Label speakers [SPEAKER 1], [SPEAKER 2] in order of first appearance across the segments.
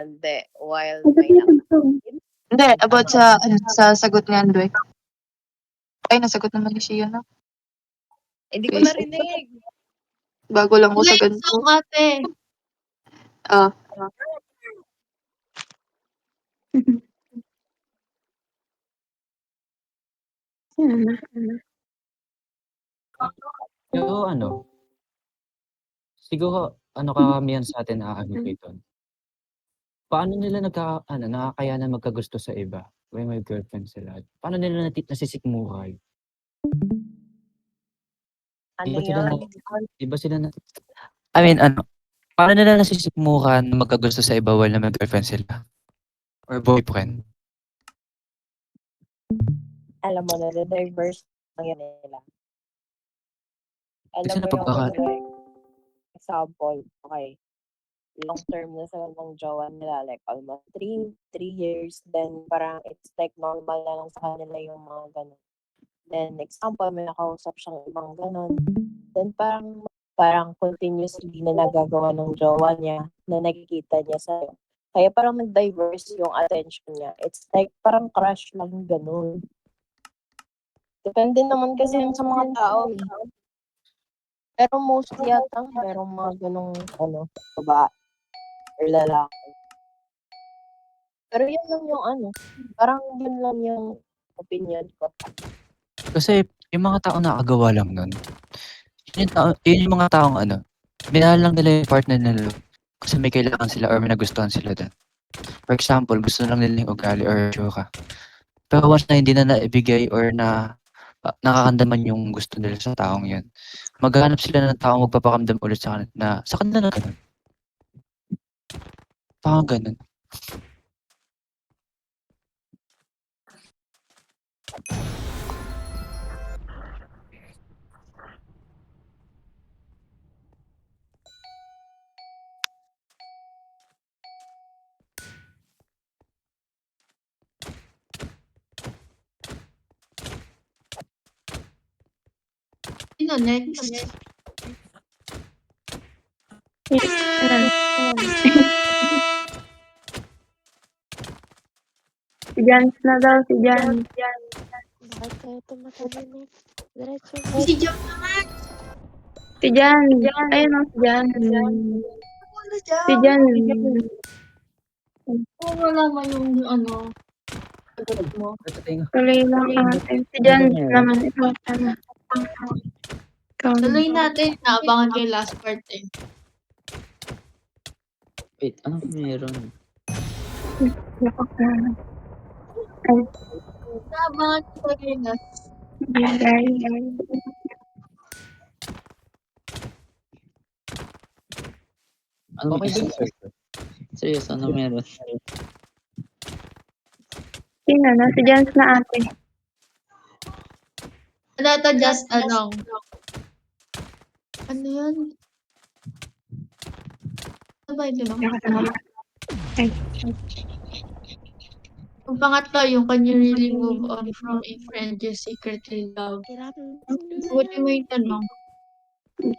[SPEAKER 1] Hindi, while
[SPEAKER 2] Ang
[SPEAKER 1] may
[SPEAKER 2] galing ito.
[SPEAKER 3] Hindi, about sa sagot ni Andoy. Ay, nasagot naman ni Shia na.
[SPEAKER 1] Hindi ko
[SPEAKER 3] Okay.
[SPEAKER 1] narinig.
[SPEAKER 3] Bago lang ko sa
[SPEAKER 4] Let's
[SPEAKER 3] ganito.
[SPEAKER 4] song ate.
[SPEAKER 3] Ah,
[SPEAKER 5] Pero siguro karamihan sa atin aagree dun. Paano nila nakakayanan magkagusto sa iba when may girlfriend sila? Paano nila nasisikmura?
[SPEAKER 1] Ano
[SPEAKER 5] Di ba sila
[SPEAKER 1] yun?
[SPEAKER 5] di ba sila I mean paano nila nasisikmura na magkagusto sa iba while na may girlfriend sila? Or boyfriend?
[SPEAKER 1] Alam mo, na-diverse lang yan nila. Alam
[SPEAKER 5] Kasi
[SPEAKER 1] mo yung
[SPEAKER 5] napagkaka
[SPEAKER 1] like, example, okay, long term na sila ng jowa nila, like almost 3 years, then parang it's like normal na lang sa kanila yung mga ganun. Then example, may nakausap siyang ibang ganun. Then parang continuously na nagagawa ng jowa niya, na nakikita niya sa'yo. Kaya parang nag-diverse yung attention niya. It's like parang crush lang ganun. Depende naman kasi yun sa mga tao eh. Pero mostly yata merong mga ganong babae or lalaki. Pero yun lang yung parang yun lang yung opinion ko.
[SPEAKER 5] Kasi yung mga taong nakagawa lang nun, yun yung mga taong minahal lang nila yung partner nila kasi may kailangan sila or may nagustuhan sila dun. For example, gusto lang nila yung ugali or itsura. Pero once na hindi na naibigay or nakakamdaman yung gusto nila sa taong yun, maghahanap sila ng taong magpapakamdam ulit sa kanila na sa kanila na ganun. Parang ganun.
[SPEAKER 4] Sino next?
[SPEAKER 2] Si Jans na daw, si Jans.
[SPEAKER 6] Bakit kayo tumatahimik? Diretso mo.
[SPEAKER 4] Si Jam naman.
[SPEAKER 2] Si Jans. Ayun o, si Jans.
[SPEAKER 4] Wala Jam.
[SPEAKER 2] Si Jans.
[SPEAKER 4] Wala man yung sagot mo.
[SPEAKER 2] Tuloy lang ate. Si Jans naman. Ito, sana. Ikaw na.
[SPEAKER 4] Tuloy natin. Naabangan ko yung last part eh.
[SPEAKER 7] Wait, ano meron?
[SPEAKER 2] Lapok na.
[SPEAKER 4] Naabangan ko talaga yung last.
[SPEAKER 2] Guys.
[SPEAKER 7] Ano
[SPEAKER 5] Okay ba
[SPEAKER 7] meron?
[SPEAKER 5] yung
[SPEAKER 7] Seryoso, ano meron?
[SPEAKER 2] Sino na? Si Jans na ate.
[SPEAKER 4] To just ano yun? Ano ba yun?
[SPEAKER 2] Ay.
[SPEAKER 4] Yung pangatlo, yung can you really move on from a friend you secretly love? Sagutin mo yung tanong.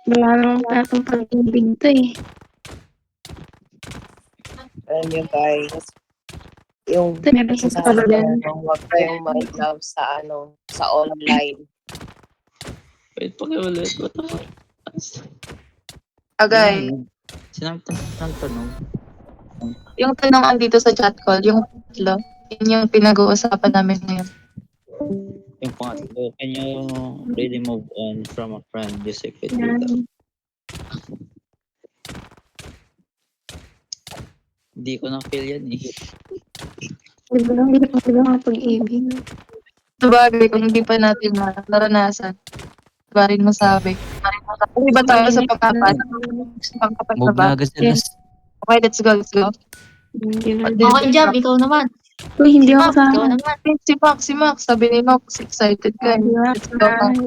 [SPEAKER 2] Wala namang tatong pag-ibig to eh.
[SPEAKER 1] Alam niyo guys, yung
[SPEAKER 2] May basta sa kabalan.
[SPEAKER 1] huwag kayong mag-love sa sa online.
[SPEAKER 7] Wait, pakiulit. What the fuck?
[SPEAKER 3] agay.
[SPEAKER 7] Sinabi ng tanong.
[SPEAKER 3] Yung tanong andito sa chat call, yung tatlo, yun yung pinag-uusapan namin ngayon.
[SPEAKER 7] Yung pangatlo, can you really move on from a friend you secretly love?
[SPEAKER 2] Yan.
[SPEAKER 7] Hindi ko na-feel yan eh.
[SPEAKER 2] Hindi ko talaga pag-ibig.
[SPEAKER 3] Sabagay, kung hindi pa natin naranasan, ba rin masabi. Ano ba tayo sa pang-apat? Pang-apat na
[SPEAKER 5] move
[SPEAKER 3] ba?
[SPEAKER 5] na agad sila?
[SPEAKER 3] Okay, let's go, let's go.
[SPEAKER 4] Okay, Jam, ikaw naman.
[SPEAKER 2] Uy, hindi ako
[SPEAKER 4] Max,
[SPEAKER 2] sa
[SPEAKER 4] ikaw naman.
[SPEAKER 3] Si Max, sabi ni Max, excited ka. Let's go, Max.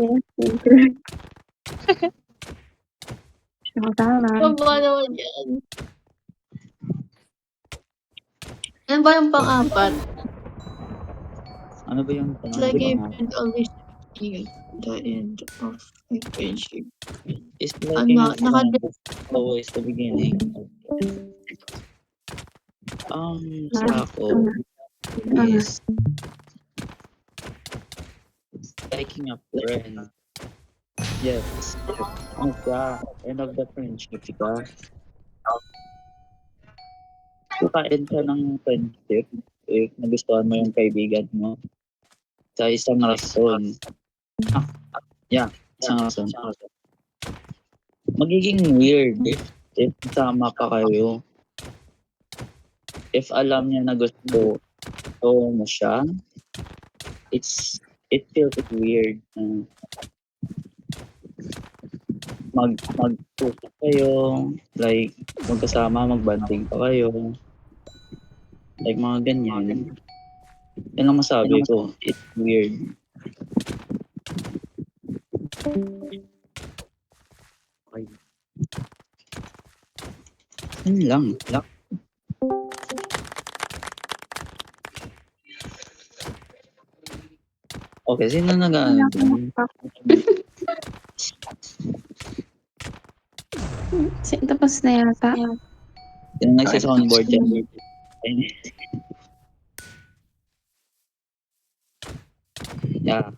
[SPEAKER 4] Ano ba naman yan? Ano ba yung pang-apat?
[SPEAKER 7] Ano ba yung
[SPEAKER 4] It's
[SPEAKER 7] tanong?
[SPEAKER 4] like a friend always see the end of a friendship.
[SPEAKER 7] It's like a friend,
[SPEAKER 4] Naka-
[SPEAKER 7] always the beginning. Sa ako is liking a friend. Yes. Ano ka? End of the friendship ka. Kain ka ng friendship if nagustuhan mo yung kaibigan mo sa isang rason. Isang rason. Magiging weird if sama pa kayo. If alam niya na gusto mo siya, it feels weird. Mag-usap kayo, like magkasama, magbanding pa kayo. Like mga ganyan. Yan ang masabi ko. It's weird. Okay. Yun lang. Okay, sino nag-ano?
[SPEAKER 2] Tapos na yata.
[SPEAKER 7] Sino nagsa-soundboard dyan? Yeah.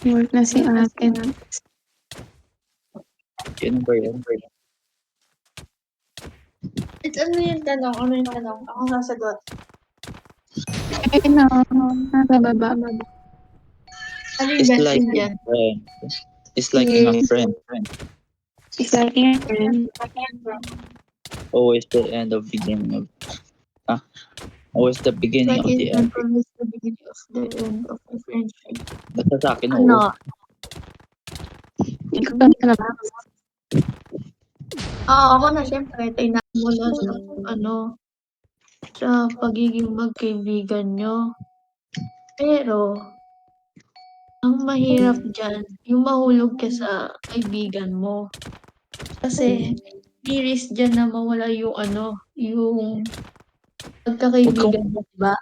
[SPEAKER 2] Work na si ate.
[SPEAKER 7] Yun ba yun?
[SPEAKER 4] Ano yung tanong? Ano yung tanong? Ako sasagot.
[SPEAKER 2] Ayun na. Nasa baba.
[SPEAKER 4] Ano yung
[SPEAKER 7] It's
[SPEAKER 4] best
[SPEAKER 7] like
[SPEAKER 4] thing dyan?
[SPEAKER 7] a friend. It's like a friend.
[SPEAKER 2] Is liking a friend.
[SPEAKER 7] Always the end of beginning of always the beginning
[SPEAKER 4] Like
[SPEAKER 7] of the end.
[SPEAKER 4] always the beginning of the end of the friendship.
[SPEAKER 7] Basta sa akin, oo.
[SPEAKER 4] Ano?
[SPEAKER 2] Ikaw ba na ba?
[SPEAKER 4] Ako na syempre, tingnan mo na sa, sa pagiging magkaibigan nyo. Pero, ang mahirap dyan, yung mahulog ka sa kaibigan mo. Kasi, may risk dyan na mawala yung yung pagkakaibigan mo, diba?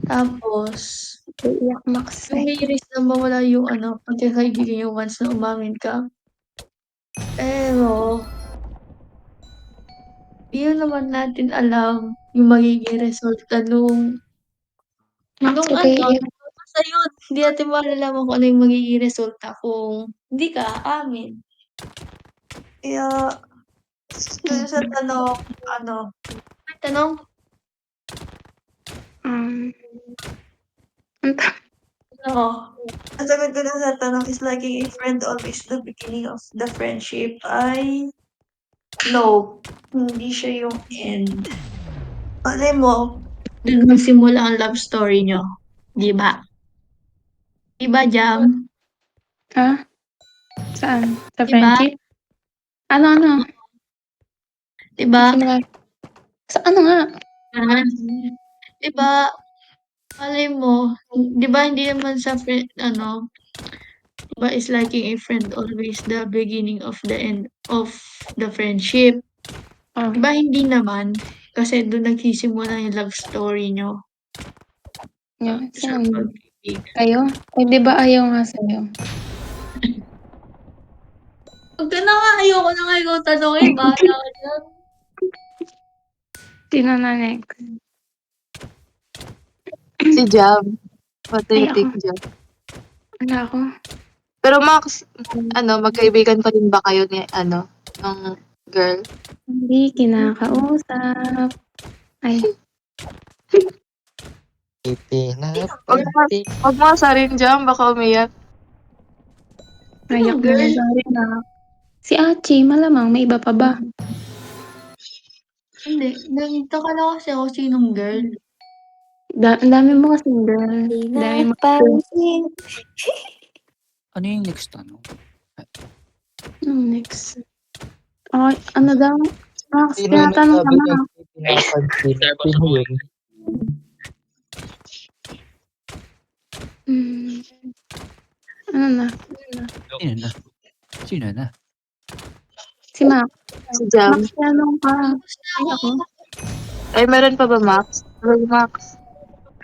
[SPEAKER 4] Tapos,
[SPEAKER 2] Iyak Max.
[SPEAKER 4] yung may risk na mawala yung pagkakaibigan nyo once na umamin ka. Pero, yun naman natin alam yung magiging resulta nung
[SPEAKER 2] Okay.
[SPEAKER 4] basta yun, hindi natin malalaman kung ano yung magiging resulta kung hindi ka aamin. Kaya, dun sa tanong, may tanong? Ang sagot ko dun sa tanong is liking a friend always the beginning of the friendship ay no, hindi siya yung end. Malay mo, dun magsimula ang love story nyo. Di ba? Di ba, Jam?
[SPEAKER 2] Ha? Saan? Sa
[SPEAKER 4] Diba?
[SPEAKER 2] friendship? Ano?
[SPEAKER 4] Di ba?
[SPEAKER 2] Simula. Sa ano nga?
[SPEAKER 4] Di ba? Malay mo, di ba hindi naman sa friend, di ba is liking a friend always the beginning of the end of the friendship?
[SPEAKER 2] Oh,
[SPEAKER 4] Di ba hindi naman? Kasi doon nagsisimula yung love story nyo.
[SPEAKER 2] yun.
[SPEAKER 4] Sa
[SPEAKER 2] Sino?
[SPEAKER 4] pag-ibig.
[SPEAKER 2] Kayo? Eh, di ba ayaw nga sa'yo?
[SPEAKER 4] Huwag ka na nga, ayoko na nga ikaw tanongin, bahala ka dyan.
[SPEAKER 2] Sino na next?
[SPEAKER 3] Si Jam. What do you
[SPEAKER 2] Ay,
[SPEAKER 3] think, Jam?
[SPEAKER 2] Wala ako.
[SPEAKER 3] Pero Max, magkaibigan pa rin ba kayo ni, ng girl?
[SPEAKER 2] Hindi kinakausap. Ay,
[SPEAKER 3] Huwag mo asarin, Jam, baka umiyak.
[SPEAKER 2] ayak
[SPEAKER 4] girl?
[SPEAKER 2] na rin na. Si Achi, malamang may iba pa ba?
[SPEAKER 4] Hindi, nagtaka lang kasi ako sinong girl.
[SPEAKER 2] Ang dami mo kasing girl.
[SPEAKER 6] Di
[SPEAKER 2] Dami mo.
[SPEAKER 6] napansin.
[SPEAKER 5] Ano yung next tanong?
[SPEAKER 2] Next. Ay, ano daw? Max, tinatanong ka na. Ano na?
[SPEAKER 5] Sino na?
[SPEAKER 2] Si Max.
[SPEAKER 3] Si Jam.
[SPEAKER 2] Max, tanong ka. Ay, ako.
[SPEAKER 3] Ay, meron pa ba, Max? Hello, Max.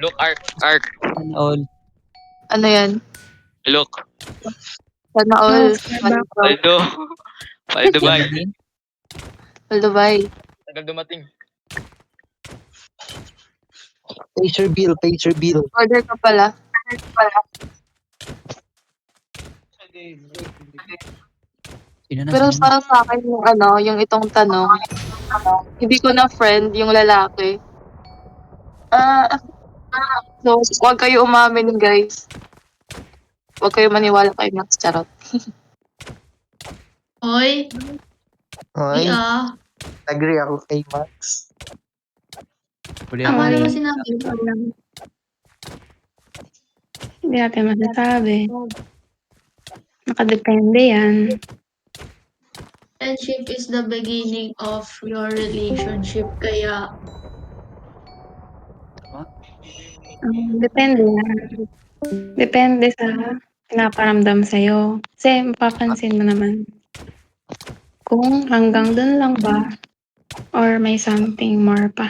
[SPEAKER 8] Look, Ark.
[SPEAKER 5] Sana all.
[SPEAKER 3] Ano yan?
[SPEAKER 8] Look.
[SPEAKER 3] Sana all.
[SPEAKER 2] Max, diba?
[SPEAKER 8] Although, Pal Dubai.
[SPEAKER 3] Well, Dubai.
[SPEAKER 8] Tagal dumating.
[SPEAKER 5] Page bill.
[SPEAKER 3] Order ka pala.
[SPEAKER 5] Sino na,
[SPEAKER 3] Pero
[SPEAKER 5] sino na?
[SPEAKER 3] para sa akin yung yung itong tanong, hindi ko na friend yung lalaki. Ah, so, huwag kayo umamin, guys. Huwag kayo maniwala kay Max Charot.
[SPEAKER 4] Hoy,
[SPEAKER 9] Hoy,
[SPEAKER 4] ah.
[SPEAKER 9] agree ako kay Max.
[SPEAKER 5] Huli
[SPEAKER 4] Tama
[SPEAKER 5] ako.
[SPEAKER 4] naman sinabi
[SPEAKER 2] Hindi
[SPEAKER 4] mo.
[SPEAKER 2] ko alam. Hindi natin masasabi. Nakadepende yan.
[SPEAKER 4] Friendship is the beginning of your relationship. Kaya,
[SPEAKER 2] Depende yan. Depende sa pinaparamdam sa'yo. Kasi mapapansin mo naman kung hanggang dun lang ba or may something more pa.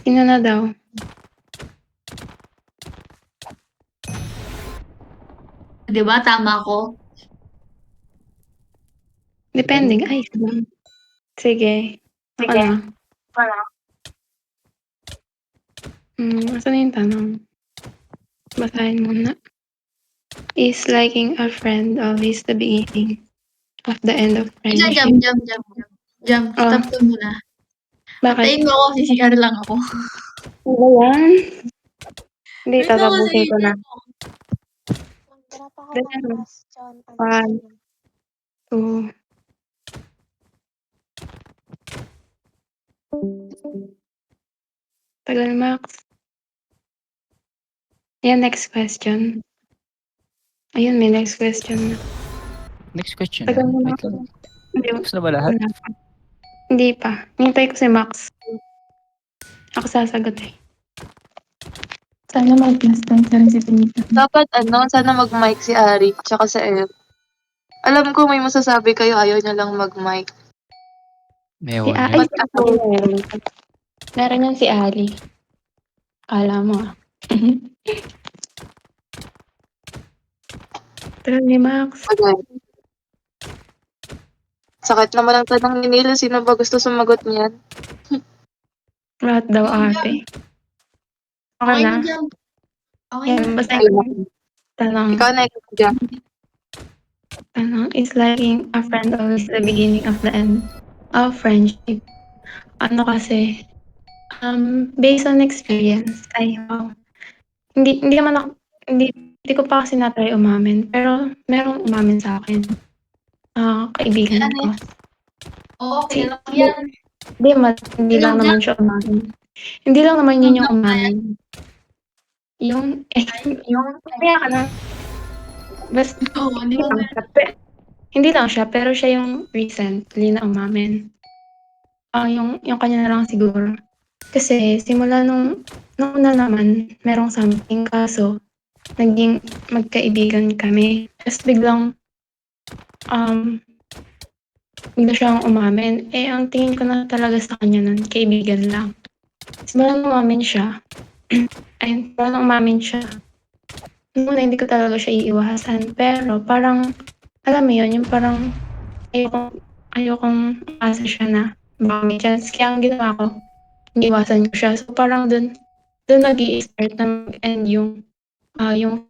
[SPEAKER 2] Sino na daw?
[SPEAKER 4] di ba, tama ko?
[SPEAKER 2] Depende. Ay, sige. Ano? Asan yung tanong? Basahin muna. Is liking a friend always the beginning of the end of friendship?
[SPEAKER 4] Jam.
[SPEAKER 2] Oh.
[SPEAKER 4] Stop ko muna.
[SPEAKER 2] Bakit?
[SPEAKER 4] Tayo mo ako, CCR lang ako.
[SPEAKER 2] Ano ba yan? Hindi,
[SPEAKER 4] Wait lang ako,
[SPEAKER 2] tatapusin ko na.
[SPEAKER 6] Wala pa ako
[SPEAKER 2] Ganun.
[SPEAKER 6] ng question. Ano
[SPEAKER 2] One.
[SPEAKER 6] sa'yo?
[SPEAKER 2] 2. Tagal, Max. Ayan, next question. Ayun, may next question na.
[SPEAKER 5] Next question
[SPEAKER 2] Tagal
[SPEAKER 5] na.
[SPEAKER 2] mo,
[SPEAKER 5] Wait
[SPEAKER 2] Max.
[SPEAKER 5] lang.
[SPEAKER 2] Hindi,
[SPEAKER 5] Tapos na ba lahat?
[SPEAKER 2] wala pa. Hindi pa. Hintay ko si Max. Ako sasagot eh. Sana mag-last time sa rin si Pinita.
[SPEAKER 3] Dapat sana mag-mic si Ari, tsaka si El. Alam ko may masasabi kayo, ayaw niya lang mag-mic.
[SPEAKER 2] Si
[SPEAKER 5] Mewan
[SPEAKER 2] Ay,
[SPEAKER 5] yun.
[SPEAKER 2] si Ali meron. Meron yan si Ali. Kala mo ah. Pero ni Max.
[SPEAKER 3] Okay. Sakit naman ang tanong ni Neil, sino ba gusto sumagot niyan?
[SPEAKER 2] Lahat daw ate. Okay
[SPEAKER 4] Okay
[SPEAKER 2] na.
[SPEAKER 4] na, Jam. Okay
[SPEAKER 2] Yan,
[SPEAKER 4] na.
[SPEAKER 2] basta
[SPEAKER 3] Ayun.
[SPEAKER 2] yung tanong.
[SPEAKER 3] Ikaw na ikaw dyan.
[SPEAKER 2] Is liking a friend always the beginning of the end of friendship? Ano kasi, based on experience, hindi naman ako, hindi ko pa kasi na-try umamin, pero merong umamin sa akin. Kaibigan ko.
[SPEAKER 4] Okay lang yan.
[SPEAKER 2] Hindi lang naman siya umamin. Hindi lang naman yun yung umamin. Kaya ka na. Basta,
[SPEAKER 4] Oo, di ba?
[SPEAKER 2] hindi lang siya, pero siya yung recently na umamin. Yung kanya na lang siguro. Kasi simula nung una naman, merong something kaso naging magkaibigan kami. Tapos bigla siyang umamin. Ang tingin ko na talaga sa kanya nun, kaibigan lang. Simula nung umamin siya, nung una hindi ko talaga siya iiwasan. Pero parang, alam mo yun, yung parang ayokong asa siya na baka may chance. Kaya ang ginawa ko, iniwasan ko siya. So parang dun nag-i-start na mag-end yung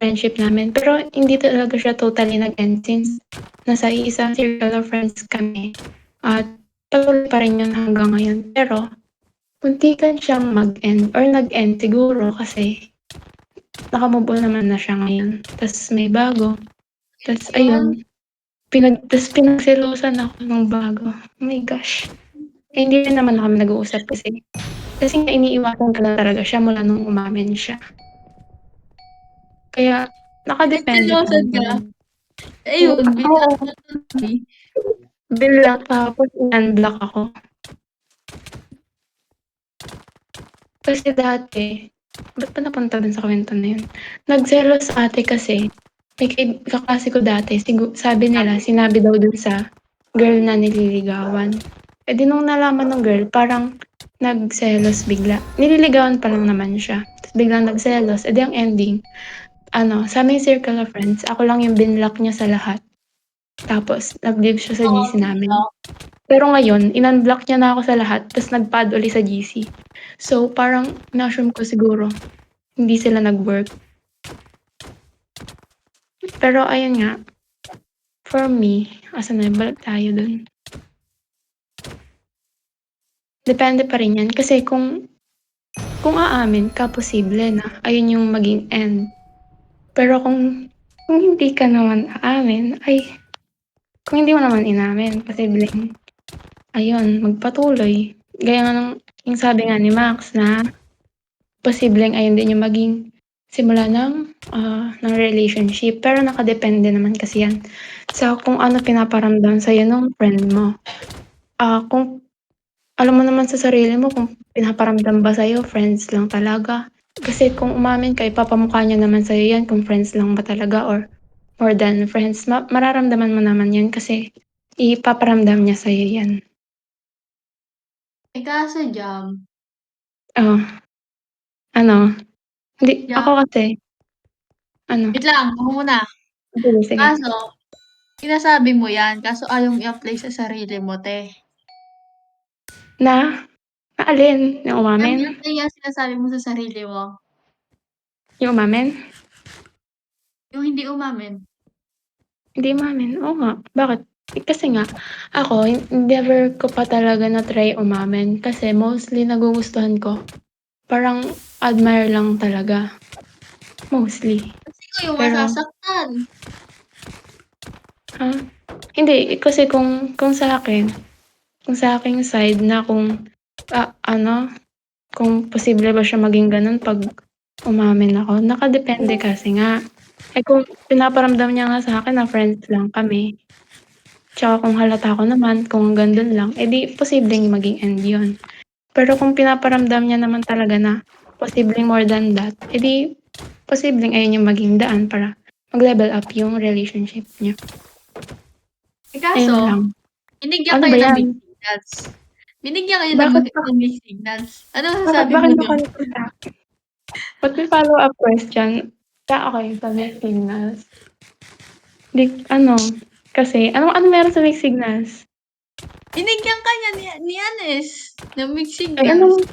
[SPEAKER 2] friendship namin. Pero hindi talaga siya totally nag-end since nasa isang circle of friends kami. At patuloy pa rin yun hanggang ngayon. Pero muntikan siyang mag-end or nag-end siguro kasi nakamove on naman na siya ngayon. Tapos may bago. Tapos ayun. Tapos pinagselosan ako ng bago. Oh my gosh. Hindi rin naman kami nag-uusap kasi nga iniiwasan ko na talaga siya mula nung umamin siya. Kaya nakadepende pa
[SPEAKER 4] Nagselosan
[SPEAKER 2] rin.
[SPEAKER 4] ka? Ayun,
[SPEAKER 2] Bigla tapos in-unblock ako. Kasi dati, ba't pa napunta dun sa kwento na yun? Nagselos ate kasi, may kaklase ko dati, sabi nila, sinabi daw dun sa girl na nililigawan. Di nung nalaman ng girl, parang nagselos bigla. Nililigawan pa lang naman siya. Tapos biglang nagselos. Ang ending, sa aming circle of friends, ako lang yung binlock niya sa lahat. Tapos nag-leave siya sa GC namin. Pero ngayon, in-unblock niya na ako sa lahat, ta's nag-padd uli sa GC. So, parang in-assume ko siguro hindi sila nag-work. Pero ayun nga, for me, asan na, balik tayo dun. Depende pa rin yan kasi kung aamin ka, posible na ayun yung maging end. Pero kung hindi ka naman aamin, kung hindi mo naman inamin, posibleng ayun, magpatuloy. Gaya nga ng yung sabi nga ni Max na posibleng ayun din yung maging simula ng relationship. Pero nakadepende naman kasi yan sa kung ano pinaparamdam sa'yo nung friend mo. Kung alam mo naman sa sarili mo kung pinaparamdam ba sa'yo friends lang talaga. Kasi kung umamin ka, ipapamukha niya naman sa'yo yan kung friends lang ba talaga or more than friends. Mararamdaman mo naman yan kasi ipaparamdam niya sa'yo yan.
[SPEAKER 4] Kaso Jam,
[SPEAKER 2] Oh, hindi,
[SPEAKER 4] Yeah.
[SPEAKER 2] ako kasi,
[SPEAKER 4] wait lang, ako muna.
[SPEAKER 2] sige.
[SPEAKER 4] Kaso, sinasabi mo yan, kaso ayaw mo i-apply sa sarili mo, te.
[SPEAKER 2] Na alin? Yung
[SPEAKER 4] Ayaw mo
[SPEAKER 2] umamin?
[SPEAKER 4] i-apply yan sinasabi mo sa sarili mo.
[SPEAKER 2] Yung umamin?
[SPEAKER 4] Yung hindi umamin.
[SPEAKER 2] Hindi umamin, oo nga. Bakit? Kasi nga, ako, never ko pa talaga na-try umamin kasi mostly nagugustuhan ko. Parang admire lang talaga. Mostly.
[SPEAKER 4] Kasi ikaw yung
[SPEAKER 2] Pero,
[SPEAKER 4] masasaktan.
[SPEAKER 2] hindi, kasi kung sa aking side na kung posible ba siya maging ganun pag umamin ako, nakadepende kasi nga. Kung pinaparamdam niya nga sa akin na friends lang kami, tsaka kung halata ko naman kung hanggang dun lang, di posibleng maging end yun. Pero kung pinaparamdam niya naman talaga na posibleng more than that, di posibleng ayun yung maging daan para mag-level up yung relationship niya. Ayun
[SPEAKER 4] Kaso,
[SPEAKER 2] lang.
[SPEAKER 4] binigyan
[SPEAKER 2] Ano
[SPEAKER 4] kayo
[SPEAKER 2] ba
[SPEAKER 4] ng
[SPEAKER 2] yan?
[SPEAKER 4] mixed signals. Binigyan kayo
[SPEAKER 2] Bakit
[SPEAKER 4] ng mixed signals. Ano
[SPEAKER 2] Bakit
[SPEAKER 4] masasabi mo
[SPEAKER 2] mo
[SPEAKER 4] dun?
[SPEAKER 2] ganito sa akin? Ba't may follow-up question? Okay, sa mixed signals. Kasi, ano meron sa mixed signals?
[SPEAKER 4] Binigyan ka niya ni Anes ng mixed
[SPEAKER 2] Ay,
[SPEAKER 4] signals.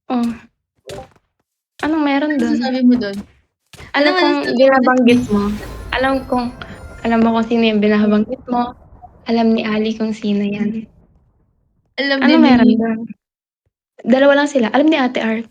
[SPEAKER 2] oh, anong meron
[SPEAKER 4] Ano
[SPEAKER 2] dun?
[SPEAKER 4] masasabi mo dun? Ano
[SPEAKER 2] Kung
[SPEAKER 4] masasabi mo dun sa
[SPEAKER 2] binabanggit
[SPEAKER 4] mixed
[SPEAKER 2] mo, alam mo kung sino yung binabanggit mo, alam ni Ali kung sino yan.
[SPEAKER 4] Alam
[SPEAKER 2] Ano
[SPEAKER 4] din
[SPEAKER 2] meron
[SPEAKER 4] ni
[SPEAKER 2] dun? Dalawa lang sila. Alam ni Ate Art.